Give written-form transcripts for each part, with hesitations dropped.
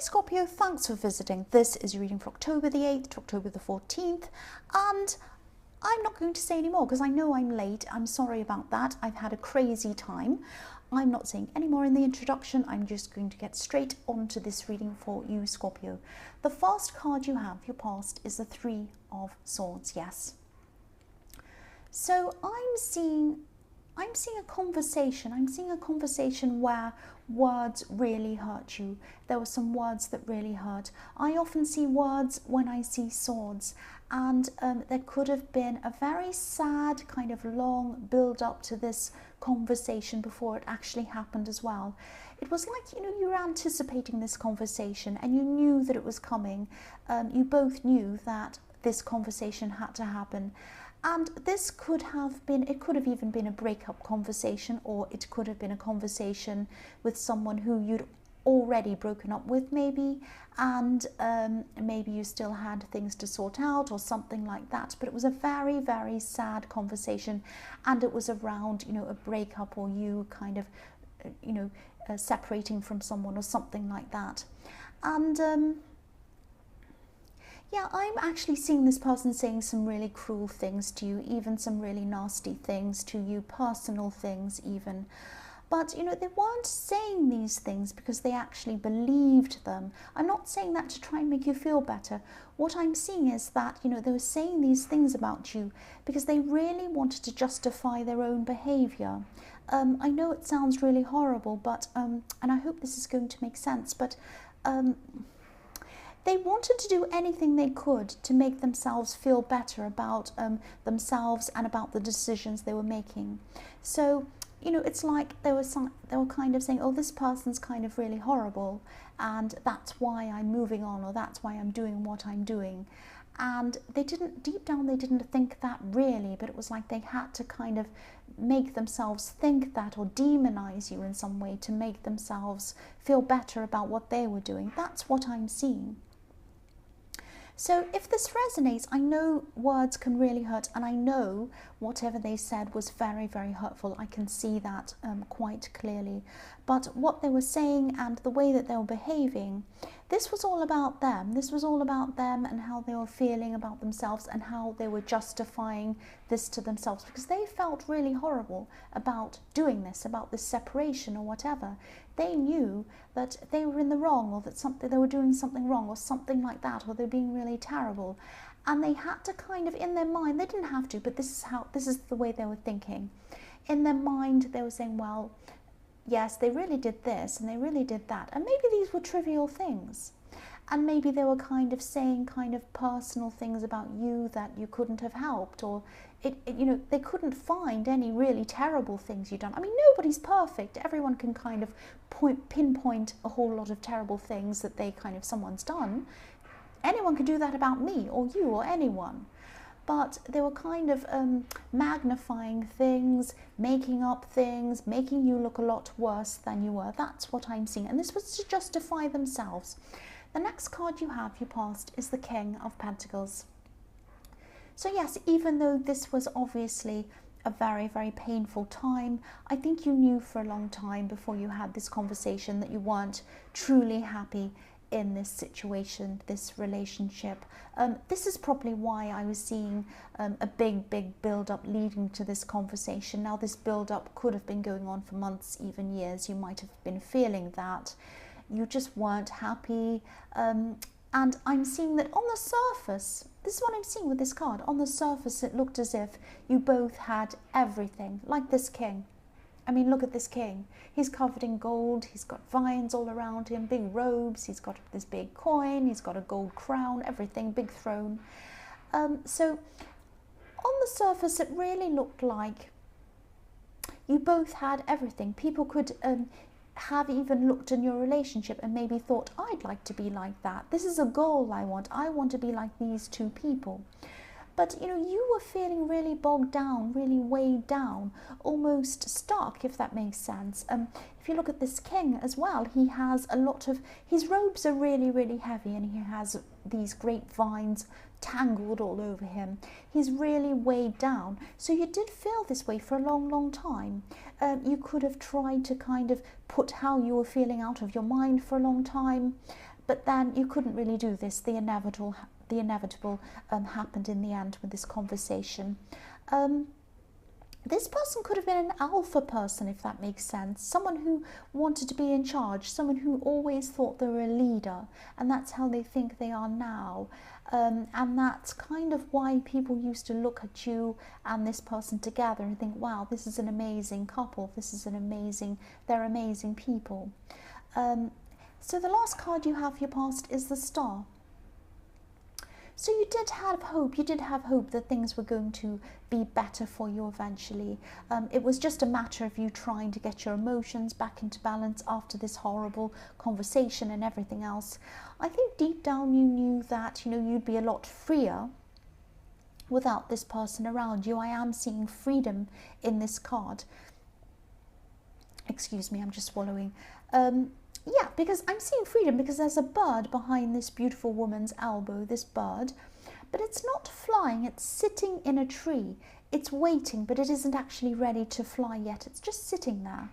Scorpio, thanks for visiting. This is your reading for October the 8th to October the 14th, and I'm not going to say any more because I know I'm late. I'm sorry about that. I've had a crazy time. I'm not saying any more in the introduction. I'm just going to get straight onto this reading for you, Scorpio. The first card you have, your past, is the Three of Swords, yes. So I'm seeing a conversation. I'm seeing a conversation where words really hurt you. There were some words that really hurt. I often see words when I see swords, and there could have been a very sad kind of long build up to this conversation before it actually happened as well. It was like, you were anticipating this conversation and you knew that it was coming. You both knew that this conversation had to happen. And this could have even been a breakup conversation, or it could have been a conversation with someone who you'd already broken up with maybe, and maybe you still had things to sort out or something like that. But it was a very, very sad conversation, and it was around, a breakup, or you kind of, separating from someone or something like that. And yeah, I'm actually seeing this person saying some really cruel things to you, even some really nasty things to you, personal things even. But, they weren't saying these things because they actually believed them. I'm not saying that to try and make you feel better. What I'm seeing is that, they were saying these things about you because they really wanted to justify their own behaviour. I know it sounds really horrible, but, and I hope this is going to make sense, but they wanted to do anything they could to make themselves feel better about themselves and about the decisions they were making. So, it's like they were kind of saying, oh, this person's kind of really horrible, and that's why I'm moving on, or that's why I'm doing what I'm doing. And deep down they didn't think that really, but it was like they had to kind of make themselves think that, or demonize you in some way to make themselves feel better about what they were doing. That's what I'm seeing. So if this resonates, I know words can really hurt, and I know whatever they said was very, very hurtful. I can see that quite clearly. But what they were saying and the way that they were behaving, this was all about them. This was all about them and how they were feeling about themselves and how they were justifying this to themselves, because they felt really horrible about doing this, about this separation or whatever. They knew that they were in the wrong, or that they were doing something wrong or something like that, or they're being really terrible. And they had to kind of, in their mind, they didn't have to, but this is the way they were thinking. In their mind, they were saying, well, yes, they really did this and they really did that. And maybe these were trivial things. And maybe they were kind of saying kind of personal things about you that you couldn't have helped, or they couldn't find any really terrible things you've done. I mean, nobody's perfect. Everyone can kind of pinpoint a whole lot of terrible things that someone's done. Anyone could do that about me or you or anyone. But they were kind of magnifying things, making up things, making you look a lot worse than you were. That's what I'm seeing. And this was to justify themselves. The next card you have, your past, is the King of Pentacles. So yes, even though this was obviously a very, very painful time, I think you knew for a long time before you had this conversation that you weren't truly happy in this situation, this relationship. This is probably why I was seeing a big build-up leading to this conversation. Now, this build-up could have been going on for months, even years. You might have been feeling that. You just weren't happy. And I'm seeing that on the surface, this is what I'm seeing with this card. On the surface, it looked as if you both had everything, like this king. I mean, look at this king. He's covered in gold. He's got vines all around him, big robes. He's got this big coin. He's got a gold crown, everything, big throne. So on the surface, it really looked like you both had everything. People could have even looked in your relationship and maybe thought, I'd like to be like that. This is a goal I want. I want to be like these two people. But, you were feeling really bogged down, really weighed down, almost stuck, if that makes sense. If you look at this king as well, he has his robes are really, really heavy, and he has these great vines tangled all over him. He's really weighed down. So you did feel this way for a long, long time. You could have tried to kind of put how you were feeling out of your mind for a long time. but then you couldn't really do this. The inevitable happened in the end with this conversation. This person could have been an alpha person, if that makes sense. Someone who wanted to be in charge, someone who always thought they were a leader, and that's how they think they are now. And that's kind of why people used to look at you and this person together and think, wow, this is an amazing couple. They're amazing people. So the last card you have for your past is the Star. So you did have hope that things were going to be better for you eventually. It was just a matter of you trying to get your emotions back into balance after this horrible conversation and everything else. I think deep down you knew that, you'd be a lot freer without this person around you. I am seeing freedom in this card. Excuse me, I'm just swallowing. Yeah, because I'm seeing freedom because there's a bird behind this beautiful woman's elbow, this bird, but it's not flying, it's sitting in a tree. It's waiting, but it isn't actually ready to fly yet. It's just sitting there.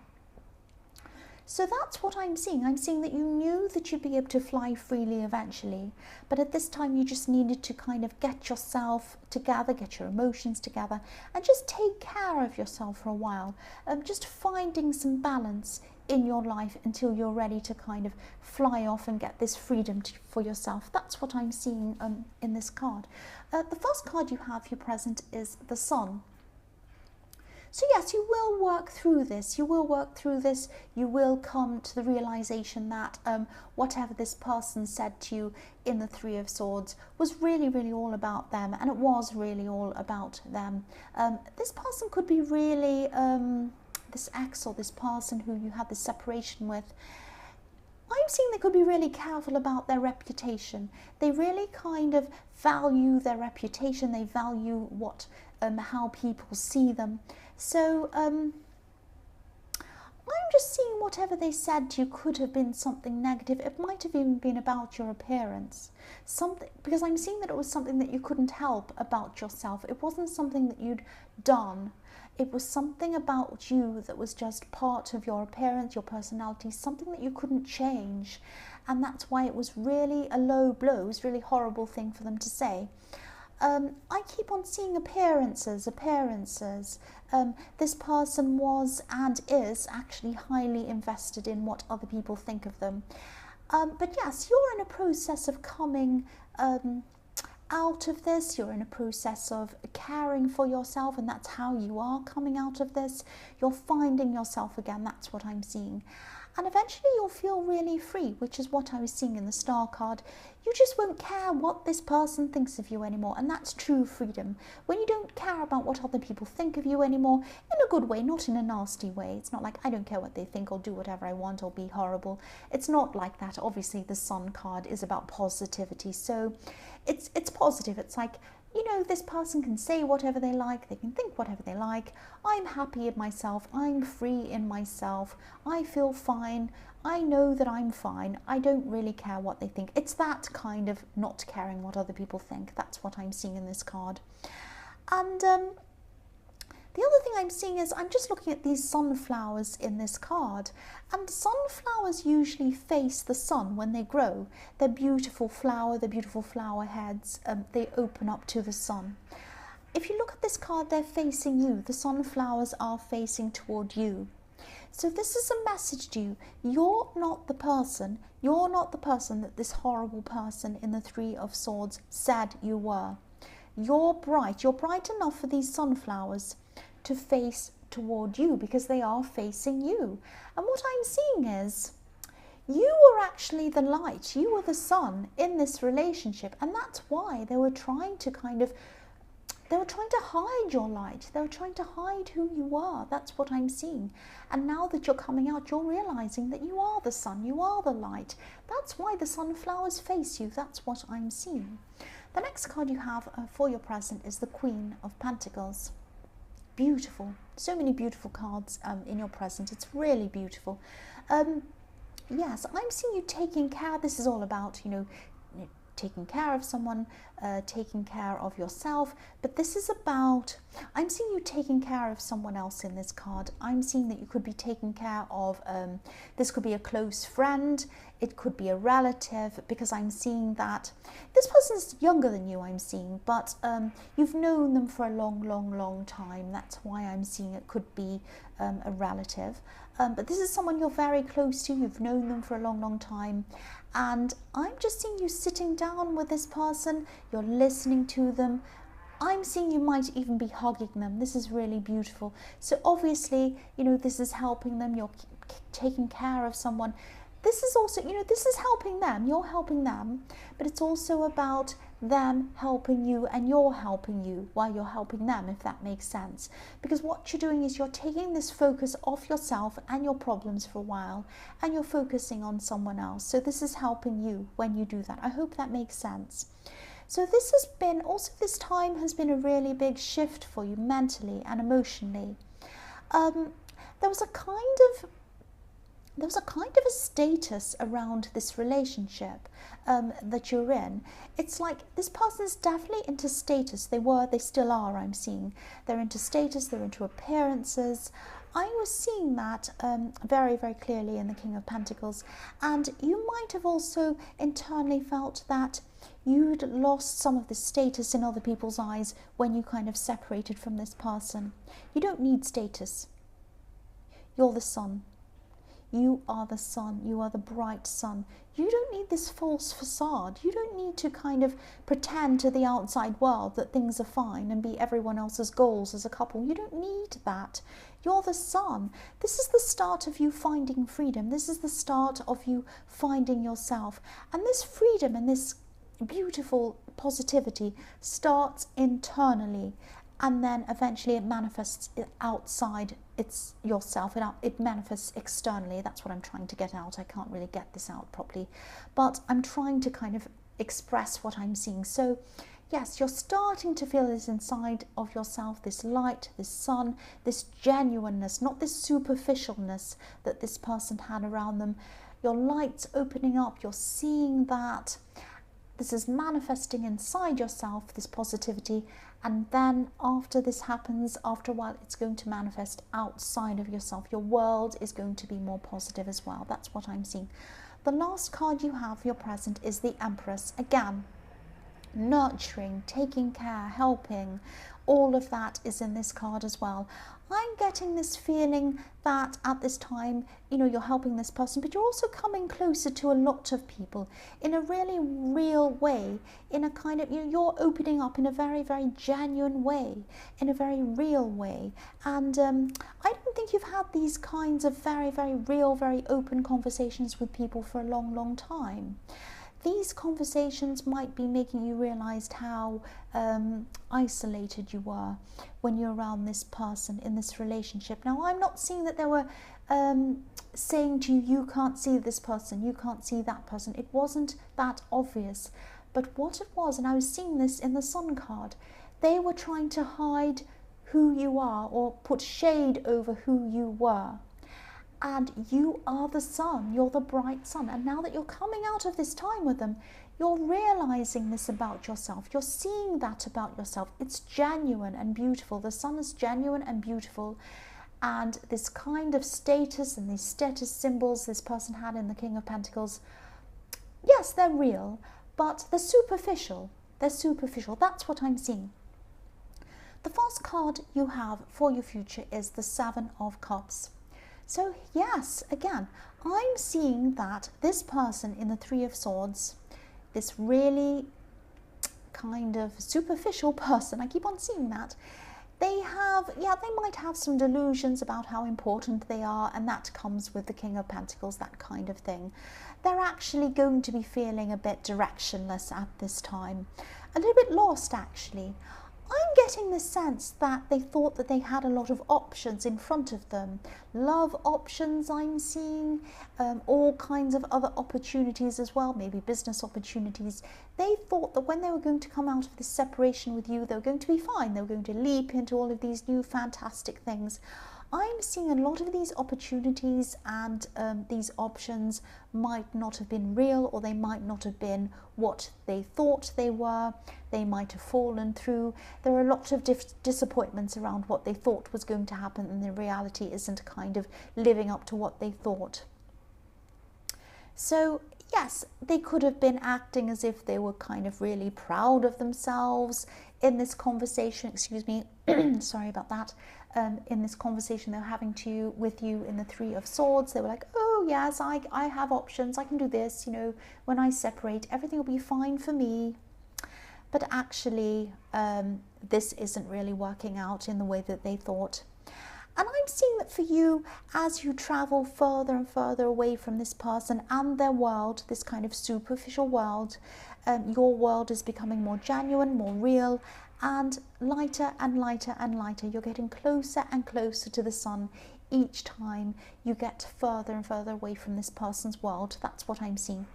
So that's what I'm seeing. I'm seeing that you knew that you'd be able to fly freely eventually, but at this time you just needed to kind of get yourself together, get your emotions together, and just take care of yourself for a while. Just finding some balance in your life until you're ready to kind of fly off and get this freedom for yourself. That's what I'm seeing in this card. The first card you have for your present is the Sun. So yes, you will work through this. You will come to the realization that whatever this person said to you in the Three of Swords was really, really all about them, and it was really all about them. This person could be really, this ex or this person who you had this separation with, I'm seeing they could be really careful about their reputation. They really kind of value their reputation. They value how people see them. So I'm just seeing whatever they said to you could have been something negative. It might have even been about your appearance. Because I'm seeing that it was something that you couldn't help about yourself. It wasn't something that you'd done. It was something about you that was just part of your appearance, your personality, something that you couldn't change. And that's why it was really a low blow. It was a really horrible thing for them to say. I keep on seeing appearances. This person was and is actually highly invested in what other people think of them. But yes, you're in a process of coming out of this. You're in a process of caring for yourself, and that's how you are coming out of this. You're finding yourself again. That's what I'm seeing. And eventually you'll feel really free, which is what I was seeing in the Star card. You just won't care what this person thinks of you anymore, and that's true freedom. When you don't care about what other people think of you anymore, in a good way, not in a nasty way. It's not like I don't care what they think, I'll do whatever I want, I'll be horrible. It's not like that. Obviously the Sun card is about positivity, so it's positive. It's like, this person can say whatever they like, they can think whatever they like. I'm happy in myself, I'm free in myself, I feel fine, I know that I'm fine, I don't really care what they think. It's that kind of not caring what other people think. That's what I'm seeing in this card. And the other thing I'm seeing is I'm just looking at these sunflowers in this card, and sunflowers usually face the sun when they grow. They're beautiful flower heads, they open up to the sun. If you look at this card, they're facing you. The sunflowers are facing toward you. So this is a message to you. You're not the person that this horrible person in the Three of Swords said you were. You're bright enough for these sunflowers to face toward you, because they are facing you. And what I'm seeing is you were actually the light, you were the sun in this relationship, and that's why they were trying to hide your light. They were trying to hide who you were. That's what I'm seeing. And now that you're coming out, you're realizing that you are the sun, you are the light. That's why the sunflowers face you. That's what I'm seeing. The next card you have for your present is the Queen of Pentacles. Beautiful. So many beautiful cards in your present. It's really beautiful. Yes, I'm seeing you taking care. This is all about, taking care of someone, taking care of yourself. But this is about, I'm seeing you taking care of someone else in this card. I'm seeing that you could be taking care of, this could be a close friend it could be a relative, because I'm seeing that this person's younger than you, I'm seeing, but you've known them for a long time. That's why I'm seeing it could be a relative. But this is someone you're very close to, you've known them for a long time, and I'm just seeing you sitting down with this person, you're listening to them. I'm seeing you might even be hugging them. This is really beautiful. So obviously, you know, this is helping them, you're taking care of someone. This is also, you know, this is helping them, you're helping them, but it's also about them helping you and you're helping you while you're helping them, if that makes sense. Because what you're doing is you're taking this focus off yourself and your problems for a while, and you're focusing on someone else. So this is helping you when you do that. I hope that makes sense. So this has been, also this time has been a really big shift for you mentally and emotionally. There was a kind of a status around this relationship that you're in. It's like this person's definitely into status. They still are, I'm seeing. They're into status, they're into appearances. I was seeing that very clearly in the King of Pentacles. And you might have also internally felt that you'd lost some of the status in other people's eyes when you kind of separated from this person. You don't need status. You're the sun. You are the sun. You are the bright sun. You don't need this false facade. You don't need to kind of pretend to the outside world that things are fine and be everyone else's goals as a couple. You don't need that. You're the sun. This is the start of you finding freedom. This is the start of you finding yourself. And this freedom and this beautiful positivity starts internally, and then eventually it manifests outside. It's yourself. It manifests externally. That's what I'm trying to get out. I can't really get this out properly, but I'm trying to kind of express what I'm seeing. So yes, you're starting to feel this inside of yourself, this light, this sun, this genuineness, not this superficialness that this person had around them. Your light's opening up. You're seeing that. This is manifesting inside yourself, this positivity, and then after this happens, after a while, it's going to manifest outside of yourself. Your world is going to be more positive as well. That's what I'm seeing. The last card you have, your present, is the Empress. Again, nurturing, taking care, helping, all of that is in this card as well. I'm getting this feeling that at this time, you know, you're helping this person, but you're also coming closer to a lot of people in a really real way, in a kind of, you know, you're opening up in a very genuine way, in a very real way. And I don't think you've had these kinds of very real, very open conversations with people for a long time. These conversations might be making you realize how isolated you were when you're around this person in this relationship. Now, I'm not seeing that they were saying to you, you can't see this person, you can't see that person. It wasn't that obvious. But what it was, and I was seeing this in the Sun card, they were trying to hide who you are or put shade over who you were. And you are the sun, you're the bright sun. And now that you're coming out of this time with them, you're realizing this about yourself. You're seeing that about yourself. It's genuine and beautiful. The sun is genuine and beautiful. And this kind of status and these status symbols this person had in the King of Pentacles, yes, they're real, but they're superficial. They're superficial. That's what I'm seeing. The first card you have for your future is the Seven of Cups. So yes, again, I'm seeing that this person in the Three of Swords, this really kind of superficial person, I keep on seeing that, they might have some delusions about how important they are, and that comes with the King of Pentacles, that kind of thing. They're actually going to be feeling a bit directionless at this time, a little bit lost actually. I'm getting the sense that they thought that they had a lot of options in front of them. Love options I'm seeing, all kinds of other opportunities as well, maybe business opportunities. They thought that when they were going to come out of this separation with you, they were going to be fine. They were going to leap into all of these new fantastic things. I'm seeing a lot of these opportunities and these options might not have been real, or they might not have been what they thought they were. They might have fallen through. There are a lot of disappointments around what they thought was going to happen, and the reality isn't kind of living up to what they thought. So yes, they could have been acting as if they were kind of really proud of themselves in this conversation. Excuse me, sorry about that. In this conversation they're having with you in the Three of Swords, they were like, oh yes, I have options, I can do this, you know, when I separate, everything will be fine for me. But actually, this isn't really working out in the way that they thought. And I'm seeing that for you, as you travel further and further away from this person and their world, this kind of superficial world, your world is becoming more genuine, more real, and lighter and lighter and lighter. You're getting closer and closer to the sun each time you get further and further away from this person's world. That's what I'm seeing.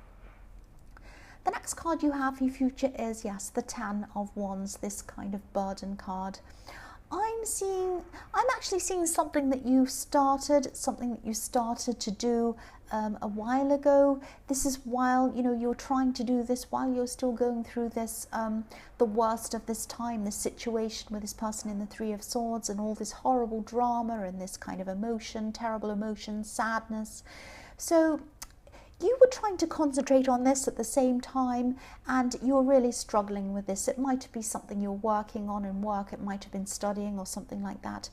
The next card you have for your future is, yes, the Ten of Wands, this kind of burden card. I'm actually seeing something that you started to do a while ago. This is while, you know, you're trying to do this while you're still going through this, the worst of this time, this situation with this person in the Three of Swords and all this horrible drama and this kind of emotion, terrible emotion, sadness. So you were trying to concentrate on this at the same time, and you're really struggling with this. It might be something you're working on in work, it might have been studying or something like that.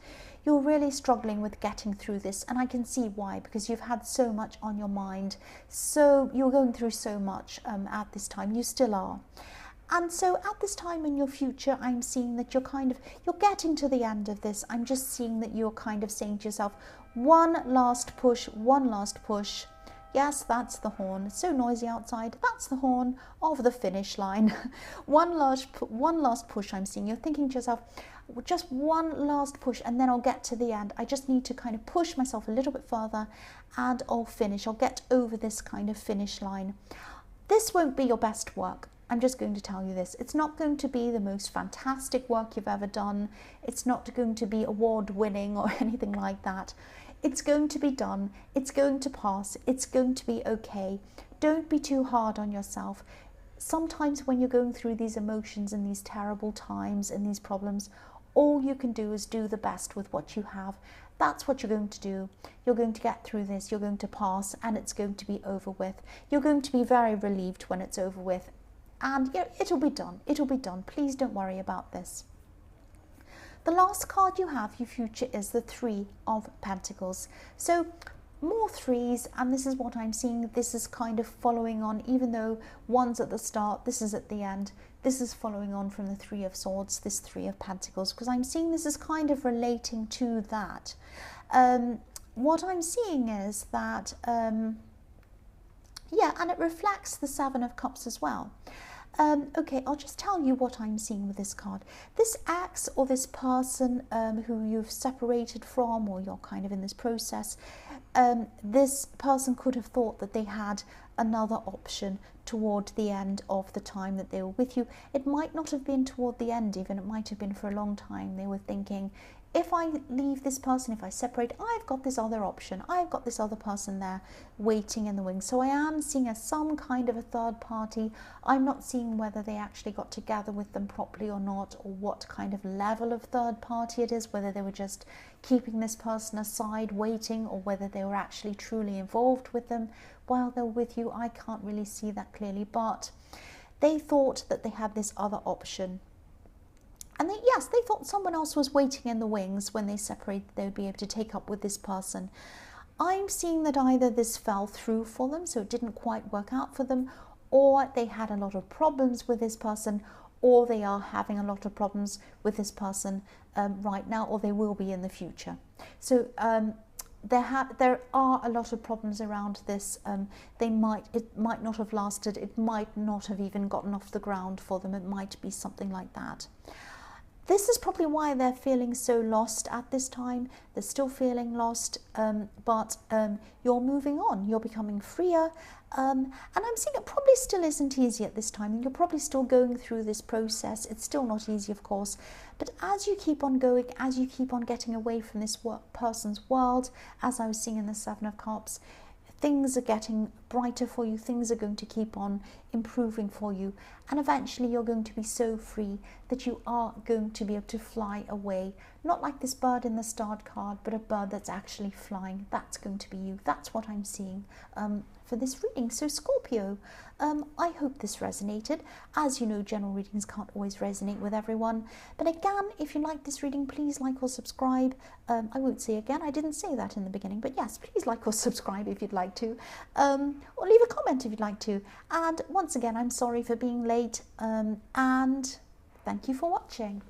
You're really struggling with getting through this, and I can see why, because you've had so much on your mind. So you're going through so much at this time. You still are. And so at this time in your future, I'm seeing that you're getting to the end of this. I'm just seeing that you're kind of saying to yourself, one last push, one last push. Yes, that's the horn. It's so noisy outside. That's the horn of the finish line. One last push, I'm seeing. You're thinking to yourself, just one last push and then I'll get to the end. I just need to kind of push myself a little bit further and I'll finish. I'll get over this kind of finish line. This won't be your best work. I'm just going to tell you this. It's not going to be the most fantastic work you've ever done. It's not going to be award-winning or anything like that. It's going to be done, it's going to pass, it's going to be okay. Don't be too hard on yourself. Sometimes when you're going through these emotions and these terrible times and these problems, all you can do is do the best with what you have. That's what you're going to do. You're going to get through this, you're going to pass, and it's going to be over with. You're going to be very relieved when it's over with. And you know, it'll be done, it'll be done. Please don't worry about this. The last card you have, your future, is the Three of Pentacles. So more threes, and this is what I'm seeing. This is kind of following on, even though one's at the start, this is at the end. This is following on from the Three of Swords, this Three of Pentacles, because I'm seeing this is kind of relating to that. What I'm seeing is that, yeah, and it reflects the Seven of Cups as well. Okay, I'll just tell you what I'm seeing with this card. This ex or this person who you've separated from, or you're kind of in this process, this person could have thought that they had another option toward the end of the time that they were with you. It might not have been toward the end even, it might have been for a long time. They were thinking, if I leave this person, if I separate, I've got this other option. I've got this other person there waiting in the wings. So I am seeing some kind of a third party. I'm not seeing whether they actually got together with them properly or not, or what kind of level of third party it is, whether they were just keeping this person aside waiting, or whether they were actually truly involved with them while they're with you. I can't really see that clearly, but they thought that they had this other option. And yes, they thought someone else was waiting in the wings when they separated, they would be able to take up with this person. I'm seeing that either this fell through for them, so it didn't quite work out for them, or they had a lot of problems with this person, or they are having a lot of problems with this person right now, or they will be in the future. So there are a lot of problems around this. It might not have lasted, it might not have even gotten off the ground for them, it might be something like that. This is probably why they're feeling so lost at this time. They're still feeling lost, but you're moving on. You're becoming freer. And I'm seeing it probably still isn't easy at this time. You're probably still going through this process. It's still not easy, of course. But as you keep on going, as you keep on getting away from this person's world, as I was seeing in the Seven of Cups, things are getting brighter for you. Things are going to keep on improving for you, and eventually you're going to be so free that you are going to be able to fly away. Not like this bird in the starred card, but a bird that's actually flying. That's going to be you. That's what I'm seeing for this reading. So Scorpio, I hope this resonated. As you know, general readings can't always resonate with everyone, but again, if you like this reading, please like or subscribe. I won't say again, I didn't say that in the beginning, but yes, please like or subscribe if you'd like to, or leave a comment if you'd like to. And once again, I'm sorry for being late, and thank you for watching.